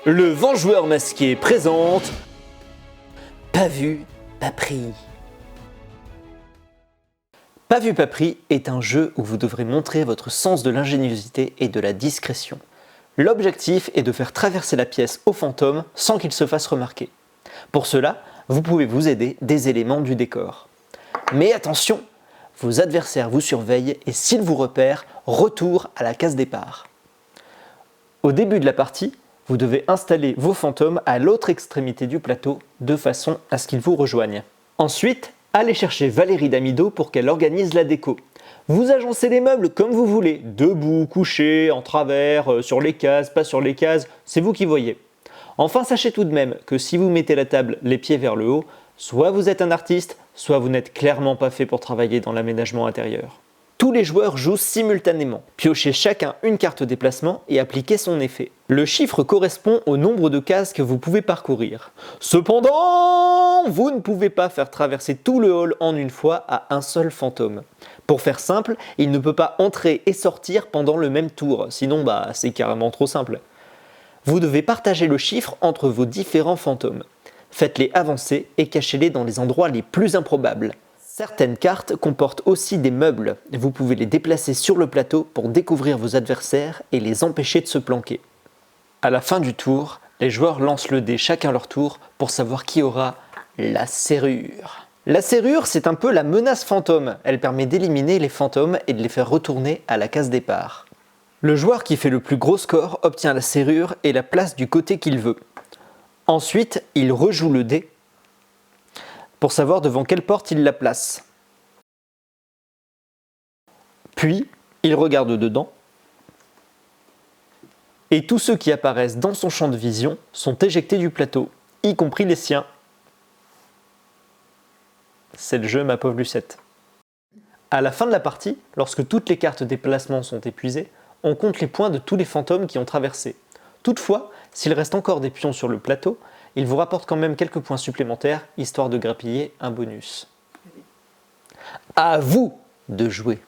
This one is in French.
Le vent joueur masqué présente Pas vu, pas pris. Pas vu, pas pris est un jeu où vous devrez montrer votre sens de l'ingéniosité et de la discrétion. L'objectif est de faire traverser la pièce au fantôme sans qu'il se fasse remarquer. Pour cela, vous pouvez vous aider des éléments du décor. Mais attention, vos adversaires vous surveillent et s'ils vous repèrent, retour à la case départ. Au début de la partie, vous devez installer vos fantômes à l'autre extrémité du plateau de façon à ce qu'ils vous rejoignent. Ensuite, allez chercher Valérie Damido pour qu'elle organise la déco. Vous agencez les meubles comme vous voulez, debout, couché, en travers, sur les cases, pas sur les cases, c'est vous qui voyez. Enfin, sachez tout de même que si vous mettez la table les pieds vers le haut, soit vous êtes un artiste, soit vous n'êtes clairement pas fait pour travailler dans l'aménagement intérieur. Tous les joueurs jouent simultanément. Piochez chacun une carte déplacement et appliquez son effet. Le chiffre correspond au nombre de cases que vous pouvez parcourir. Cependant, vous ne pouvez pas faire traverser tout le hall en une fois à un seul fantôme. Pour faire simple, il ne peut pas entrer et sortir pendant le même tour, sinon c'est carrément trop simple. Vous devez partager le chiffre entre vos différents fantômes. Faites-les avancer et cachez-les dans les endroits les plus improbables. Certaines cartes comportent aussi des meubles. Vous pouvez les déplacer sur le plateau pour découvrir vos adversaires et les empêcher de se planquer. À la fin du tour, les joueurs lancent le dé chacun leur tour pour savoir qui aura la serrure. La serrure, c'est un peu la menace fantôme. Elle permet d'éliminer les fantômes et de les faire retourner à la case départ. Le joueur qui fait le plus gros score obtient la serrure et la place du côté qu'il veut. Ensuite, il rejoue le dé pour savoir devant quelle porte il la place. Puis, il regarde dedans. Et tous ceux qui apparaissent dans son champ de vision sont éjectés du plateau, y compris les siens. C'est le jeu, ma pauvre Lucette. À la fin de la partie, lorsque toutes les cartes déplacement sont épuisées, on compte les points de tous les fantômes qui ont traversé. Toutefois, s'il reste encore des pions sur le plateau, il vous rapporte quand même quelques points supplémentaires, histoire de grappiller un bonus. À vous de jouer!